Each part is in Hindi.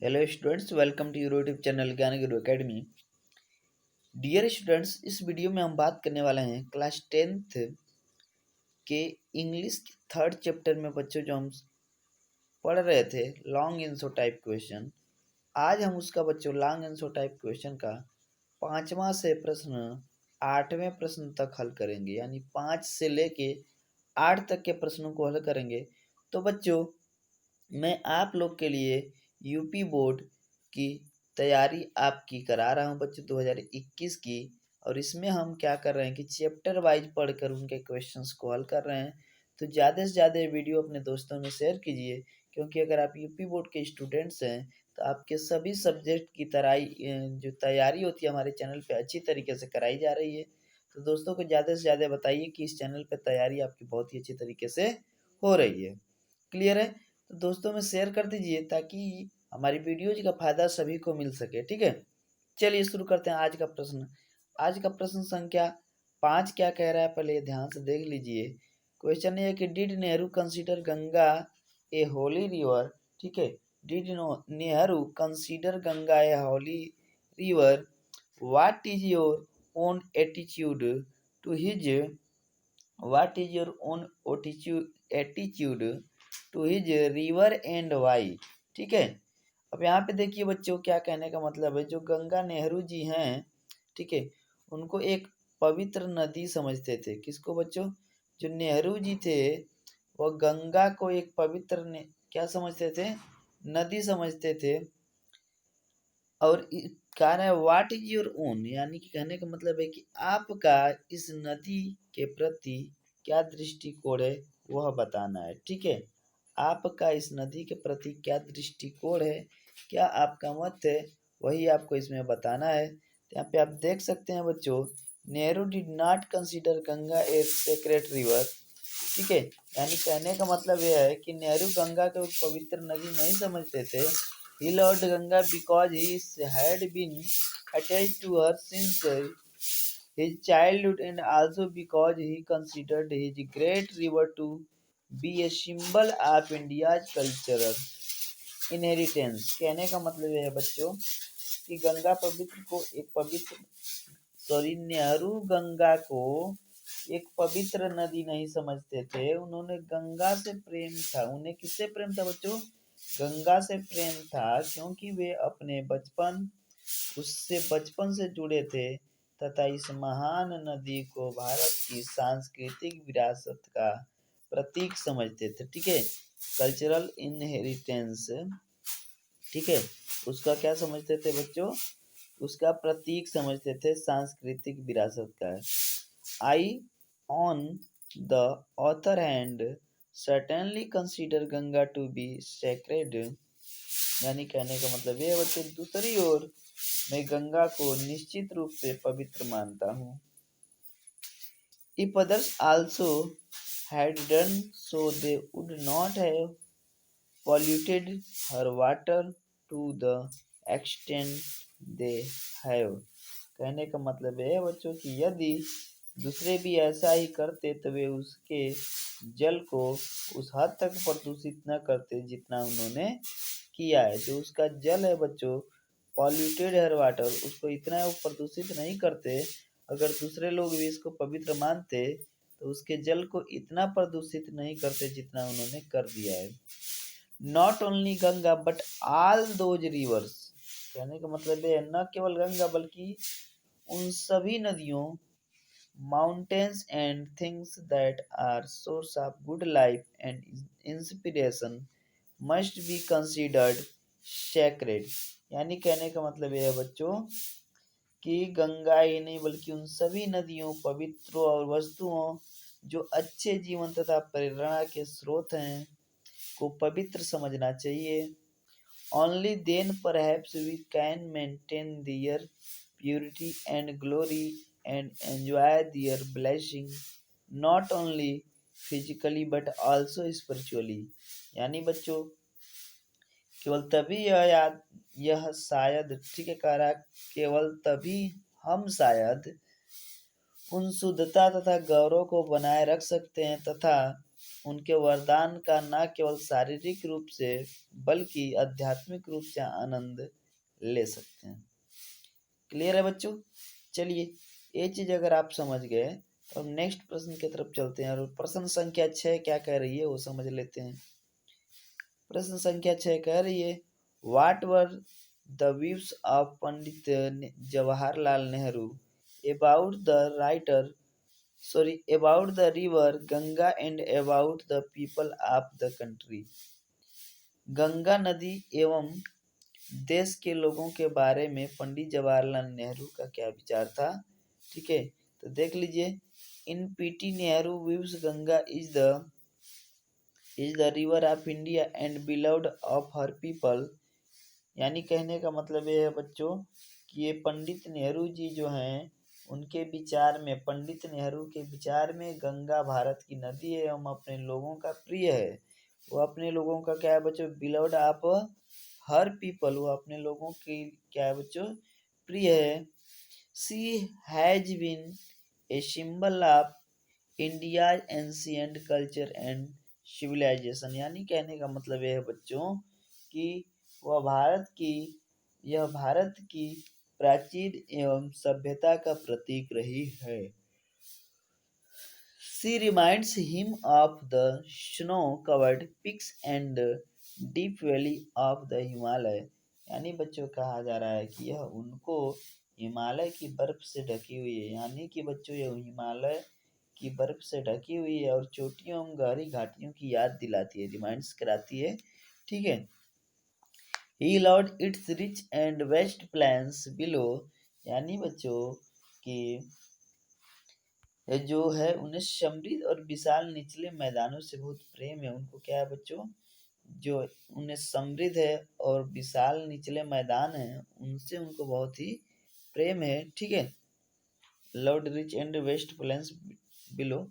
Hello students, welcome to your YouTube channel Gyan Guru Academy. Dear students, इस वीडियो में हम बात करने वाले हैं क्लास 10th के इंग्लिश के थर्ड चैप्टर में बच्चों जो हम पढ़ रहे थे लॉन्ग आंसर टाइप क्वेश्चन। आज हम उसका बच्चों लॉन्ग आंसर टाइप क्वेश्चन का पांचवा से प्रश्न आठवें प्रश्न तक हल करेंगे, यानी 5 से लेके 8 तक के प्रश्नों को हल करेंगे। तो बच्चों, मैं आप लोग के लिए यूपी बोर्ड की तैयारी आपकी करा रहा हूं बच्चों 2021 की। और इसमें हम क्या कर रहे हैं कि चैप्टर वाइज पढ़कर उनके क्वेश्चंस को हल कर रहे हैं। तो ज़्यादा से ज़्यादा वीडियो अपने दोस्तों में शेयर कीजिए, क्योंकि अगर आप यूपी बोर्ड के स्टूडेंट्स हैं तो आपके सभी सब्जेक्ट की जो तैयारी होती है हमारे चैनल पे अच्छी तरीके से कराई जा रही है। तो दोस्तों को ज़्यादा से ज़्यादा बताइए कि इस चैनल पर तैयारी आपकी बहुत ही अच्छी तरीके से हो रही है। क्लियर है? तो दोस्तों में शेयर कर दीजिए ताकि हमारी वीडियोज का फायदा सभी को मिल सके। ठीक है, चलिए शुरू करते हैं आज का प्रश्न। आज का प्रश्न संख्या 5 क्या कह रहा है, पहले ये ध्यान से देख लीजिए। क्वेश्चन ये है कि did Nehru consider Ganga a holy river. ठीक है, did Nehru consider Ganga a holy river. What is your own attitude to his what is your own attitude to his river and why. ठीक है, अब यहाँ पे देखिए बच्चों, क्या कहने का मतलब है, जो गंगा नेहरू जी हैं, ठीक है, उनको एक पवित्र नदी समझते थे। किसको बच्चों? जो नेहरू जी थे वह गंगा को एक पवित्र क्या समझते थे? नदी समझते थे। और कह रहे हैं व्हाट इज योर ओन, यानी कि कहने का मतलब है कि आपका इस नदी के प्रति क्या दृष्टिकोण है वह बताना है। ठीक है, आपका इस नदी के प्रति क्या दृष्टिकोण है, क्या आपका मत है, वही आपको इसमें बताना है। तो यहाँ पे आप देख सकते हैं बच्चों, Nehru did not consider Ganga a sacred river. ठीक है, यानी कहने का मतलब यह है कि नेहरू गंगा को एक पवित्र नदी नहीं समझते थे। He loved Ganga because he had been attached to her since his childhood, and also because he considered his great river to be a symbol of India's cultural inheritance। कहने का मतलब यह है बच्चों कि गंगा पवित्र को एक पवित्र नेहरू गंगा को एक पवित्र नदी नहीं समझते थे। उन्होंने गंगा से प्रेम था। उन्हें किससे प्रेम था बच्चों? गंगा से प्रेम था, क्योंकि वे अपने उससे बचपन से जुड़े थे तथा इस महान नदी को भारत की सांस्कृतिक विरासत का प्रतीक समझते थे। ठीक है, कल्चरल इनहेरिटेंस। ठीक है, उसका क्या समझते थे बच्चों? उसका प्रतीक समझते थे, सांस्कृतिक विरासत का। I on the other hand certainly consider Ganga to be sacred। यानी कहने का मतलब ये बच्चों, दूसरी ओर मैं गंगा को निश्चित रूप से पवित्र मानता हूँ। If others also had done so, they would not have polluted her water to the extent they have। कहने का मतलब है बच्चों कि यदि दूसरे भी ऐसा ही करते तो वे उसके जल को उस हद तक प्रदूषित न करते जितना उन्होंने किया है। जो उसका जल है बच्चों, पॉल्यूटेड है वाटर, उसको इतना वो प्रदूषित नहीं करते। अगर दूसरे लोग भी इसको पवित्र मानते तो उसके जल को इतना प्रदूषित नहीं करते जितना उन्होंने कर दिया है। Not only Ganga but all those reverse. कहने का मतलब है न केवल गंगा बल्कि उन सभी नदियों, mountains and things that are source of good life and inspiration must be considered sacred. यानी कहने का मतलब यह है बच्चों कि गंगा ही नहीं बल्कि उन सभी नदियों, पवित्रों और वस्तुओं जो अच्छे जीवन तथा प्रेरणा के स्रोत हैं को पवित्र समझना चाहिए। Only then perhaps we can maintain their purity and glory and enjoy their blessing not only physically but also spiritually। यानी बच्चों, केवल तभी यह शायद, ठीक है, कह रहा केवल तभी हम शायद उन शुद्धता तथा गौरव को बनाए रख सकते हैं तथा उनके वरदान का न केवल शारीरिक रूप से बल्कि आध्यात्मिक रूप से आनंद ले सकते हैं। क्लियर है बच्चों? चलिए, ये चीज अगर आप समझ गए तो हम नेक्स्ट प्रश्न की तरफ चलते हैं और प्रश्न संख्या 6 क्या कह रही है वो समझ लेते हैं। प्रश्न संख्या 6 कह रही है, what were the views of Pandit Jawaharlal Nehru about the writer about the river Ganga and about the people of the country। Ganga नदी एवं देश के लोगों के बारे में पंडित जवाहरलाल नेहरू का क्या विचार था। ठीक है, तो देख लीजिए, in PT Nehru views Ganga is the river of India and beloved of her people. यानी कहने का मतलब ये है बच्चों कि ये पंडित नेहरू जी जो हैं उनके विचार में, पंडित नेहरू के विचार में गंगा भारत की नदी है एवं अपने लोगों का प्रिय है। वो अपने लोगों का क्या है बच्चों, बिलव्ड ऑफ हर पीपल, वो अपने लोगों की क्या है बच्चों, प्रिय है। She has been a symbol of India ancient culture and civilisation. यानी कहने का मतलब यह है बच्चों कि यह भारत की प्राचीन एवं सभ्यता का प्रतीक रही है। She reminds him of the snow-covered peaks and deep valley of the Himalaya। यानी बच्चों कहा जा रहा है कि यह उनको हिमालय की बर्फ से ढकी हुई है। यानी कि बच्चों यह हिमालय की बर्फ से ढकी हुई है और चोटियों एवं गहरी घाटियों की याद दिलाती है, रिमाइंड्स कराती है। ठीक है, He loved its rich and vast plains below। यानी बच्चों कि जो है उन्हें समृद्ध और विशाल निचले मैदानों से बहुत प्रेम है। उनको क्या है बच्चों, जो उन्हें समृद्ध है और विशाल निचले मैदान है उनसे उनको बहुत ही प्रेम है। ठीक है, loved rich and vast plains below.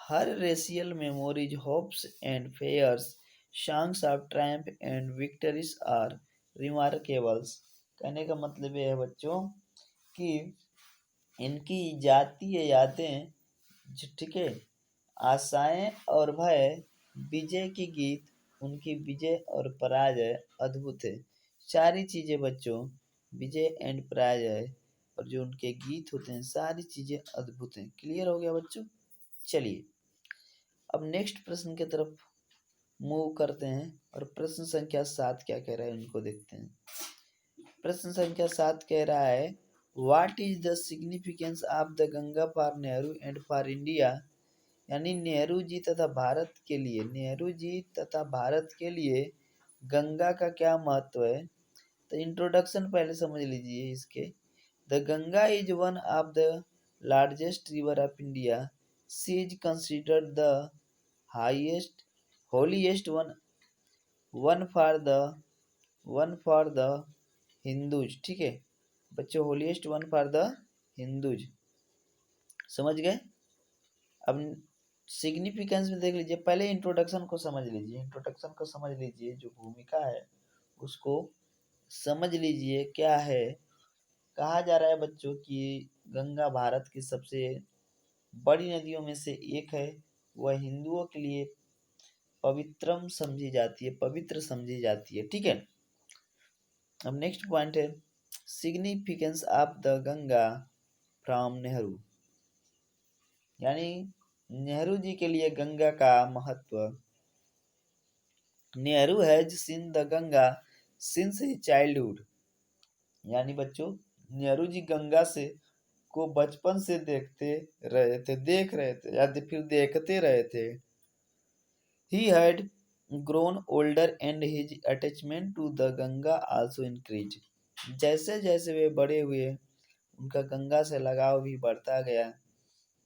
Her racial memories hopes and fears songs of triumph and victories are remarkables। कहने का मतलब ये है बच्चों कि इनकी जातीय यादें, ठीक है, आशाएं और भय, विजय की गीत, उनकी विजय और पराजय अद्भुत है। सारी चीजें बच्चों, विजय एंड पराजय और जो उनके गीत होते हैं सारी चीजें अद्भुत हैं। क्लियर हो गया बच्चों? चलिए अब नेक्स्ट प्रश्न की तरफ मूव करते हैं और प्रश्न संख्या 7 क्या कह रहा है उनको देखते हैं। प्रश्न संख्या 7 कह रहा है, what is the significance of the Ganga for Nehru and for India. यानी नेहरू जी तथा भारत के लिए, नेहरू जी तथा भारत के लिए गंगा का क्या महत्व है। तो इंट्रोडक्शन पहले समझ लीजिए इसके। The Ganga is one of the largest river of India. She is considered the highest holiest one for the Hindus. ठीक है बच्चों, holiest one for the Hindus, समझ गए। अब सिग्निफिकेंस में देख लीजिए, पहले इंट्रोडक्शन को समझ लीजिए। इंट्रोडक्शन को समझ लीजिए, जो भूमिका है उसको समझ लीजिए। क्या है, कहा जा रहा है बच्चों कि गंगा भारत की सबसे बड़ी नदियों में से एक है। वह हिंदुओं के लिए पवित्रम समझी जाती है, पवित्र समझी जाती है। ठीक है, अब नेक्स्ट पॉइंट है significance of the Ganga from Nehru. यानी नेहरू जी के लिए गंगा का महत्व। Nehru has seen the Ganga since his childhood. यानी बच्चों नेहरू जी गंगा से को बचपन से देख रहे थे या फिर देखते रहे थे। He had grown older and his attachment to the Ganga also increased। जैसे जैसे वे बड़े हुए उनका गंगा से लगाव भी बढ़ता गया।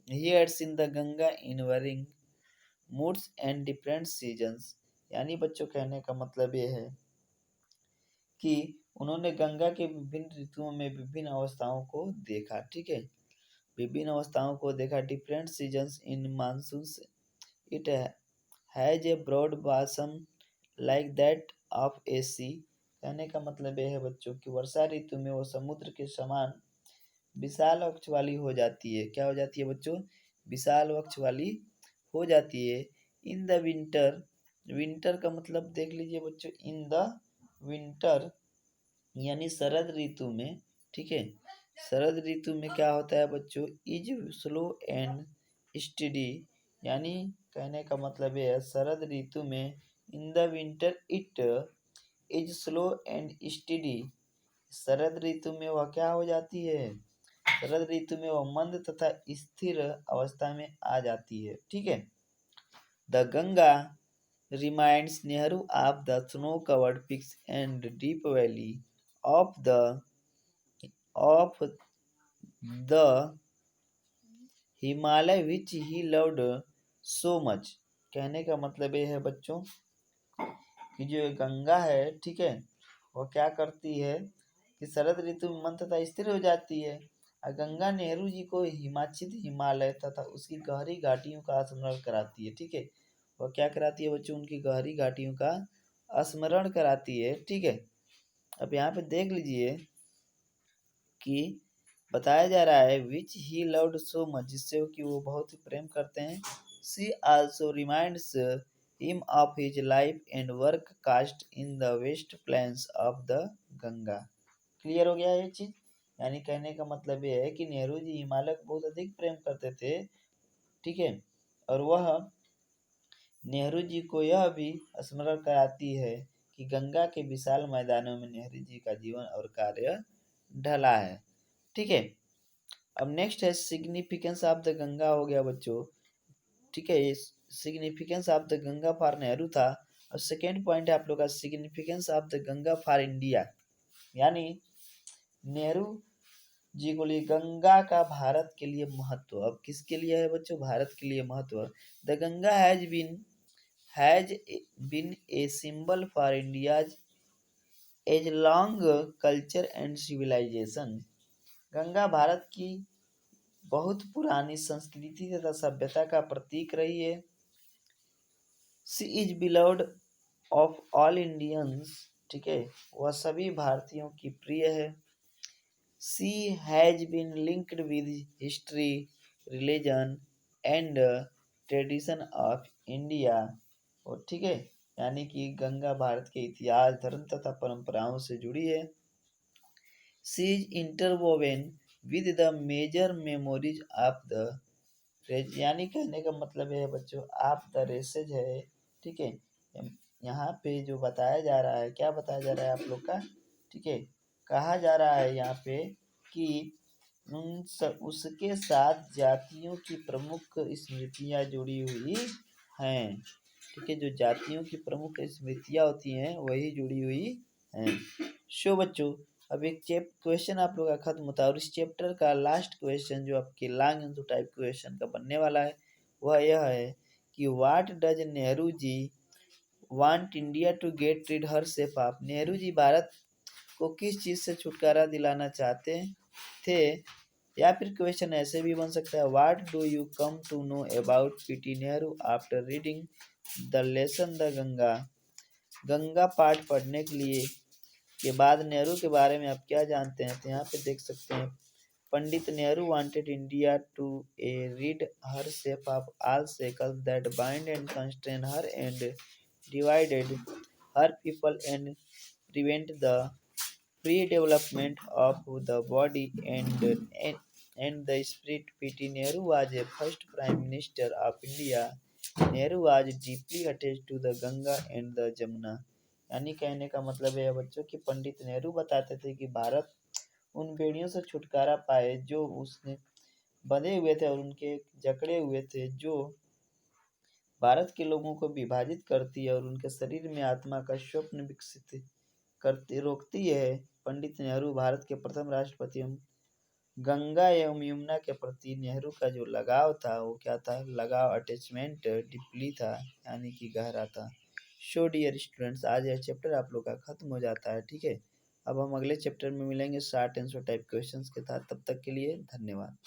He had seen the Ganga in varying moods and different seasons। यानी बच्चों कहने का मतलब ये है कि उन्होंने गंगा के विभिन्न ऋतुओं में विभिन्न अवस्थाओं को देखा। ठीक है, विभिन्न अवस्थाओं को देखा। Different seasons in monsoon it has a broad bosom like that of a sea. कहने का मतलब यह है बच्चों कि वर्षा ऋतु में वो समुद्र के समान विशाल वक्ष वाली हो जाती है। क्या हो जाती है बच्चों? विशाल वक्ष वाली हो जाती है इन द विंटर। विंटर का मतलब देख लीजिए बच्चों, इन द विंटर यानी शरद ऋतु में, ठीक है। शरद ऋतु में क्या होता है बच्चों, इज स्लो एंड स्टडी, यानी कहने का मतलब ये है शरद ऋतु में in the winter it is slow and steady. शरद ऋतु में वह क्या हो जाती है, शरद ऋतु में वह मंद तथा स्थिर अवस्था में आ जाती है, ठीक है। The Ganga reminds Nehru of the snow-covered peaks and deep valley of the Himalaya which he loved so much। कहने का मतलब ये है बच्चों कि जो गंगा है, ठीक है, वो क्या करती है कि शरद ऋतु में मंद तथा स्थिर हो जाती है। और गंगा नेहरू जी को हिमाचित हिमालय तथा उसकी गहरी घाटियों का स्मरण कराती है, ठीक है। वह क्या कराती है बच्चों, उनकी गहरी घाटियों का स्मरण कराती है, ठीक है। अब यहाँ पे देख लीजिए कि बताया जा रहा है विच ही लव्ड सो मच, जिससे कि वो बहुत ही प्रेम करते हैं। She also reminds him of his life and work cast in the vast plains of the Ganga. Clear हो गया ये चीज, यानी कहने का मतलब ये है कि नेहरू जी हिमालय को बहुत अधिक प्रेम करते थे, ठीक है। और वह नेहरू जी को यह भी स्मरण कराती है कि गंगा के विशाल मैदानों में नेहरू जी का जीवन और कार्य ढला है, ठीक है। अब नेक्स्ट है सिग्निफिकेंस ऑफ द गंगा, हो गया बच्चों, ठीक है। ये significance of the Ganga for Nehru था। और सेकेंड पॉइंट है आप लोग का significance of the Ganga for India, यानी नेहरू जी को लिए गंगा का भारत के लिए महत्व। अब किसके लिए है बच्चों, भारत के लिए महत्व। The Ganga has been a symbol for India's age long culture and civilisation. Ganga Bharat की बहुत पुरानी संस्कृति तथा सभ्यता का प्रतीक रही है। She is beloved of all Indians, ठीक है, वह सभी भारतीयों की प्रिय है। She has been linked with history, religion and tradition of India. और ठीक है, यानी कि गंगा भारत के इतिहास, धर्म तथा परंपराओं से जुड़ी है। She is interwoven with the major memories of the, यानी कहने का मतलब है बच्चों आप द रेसेज है, ठीक है। यहाँ पे जो बताया जा रहा है, क्या बताया जा रहा है आप लोग का, ठीक है, कहा जा रहा है यहाँ पे कि उसके साथ जातियों की प्रमुख स्मृतियाँ जुड़ी हुई हैं, ठीक है। जो जातियों की प्रमुख स्मृतियाँ होती हैं वही जुड़ी हुई हैं। शो बच्चों, अब एक क्वेश्चन आप लोग का खत्म होता है और इस चैप्टर का लास्ट क्वेश्चन जो आपके लॉन्ग आंसर टाइप क्वेश्चन का बनने वाला है वह यह है कि what does Nehru ji want India to get rid herself of. Nehru ji भारत को किस चीज़ से छुटकारा दिलाना चाहते थे। या फिर क्वेश्चन ऐसे भी बन सकता है, what do you come to know about PT Nehru after reading the lesson the Ganga. Ganga पाठ पढ़ने के लिए के बाद नेहरू के बारे में आप क्या जानते हैं, तो यहाँ पे देख सकते हैं Pandit Nehru wanted India to a rid herself of all shackles that bind and constrain her and divided her people and prevent the free development of the body and the spirit। P.T. Nehru was a first Prime Minister of India। Nehru was deeply attached to the Ganga and the Jamuna। यानी कहने का मतलब है बच्चों कि पंडित नेहरू बताते थे कि भारत उन बेड़ियों से छुटकारा पाए जो उसने बंधे हुए थे और उनके जकड़े हुए थे, जो भारत के लोगों को विभाजित करती है और उनके शरीर में आत्मा का स्वप्न विकसित करती रोकती है। पंडित नेहरू भारत के प्रथम राष्ट्रपति एवं गंगा एवं यमुना के प्रति नेहरू का जो लगाव था वो क्या था, लगाव अटैचमेंट डीपली था, यानी कि गहरा था। सो डियर स्टूडेंट्स, आज यह चैप्टर आप लोग का खत्म हो जाता है, ठीक है। अब हम अगले चैप्टर में मिलेंगे शॉर्ट आंसर टाइप क्वेश्चंस के साथ, तब तक के लिए धन्यवाद।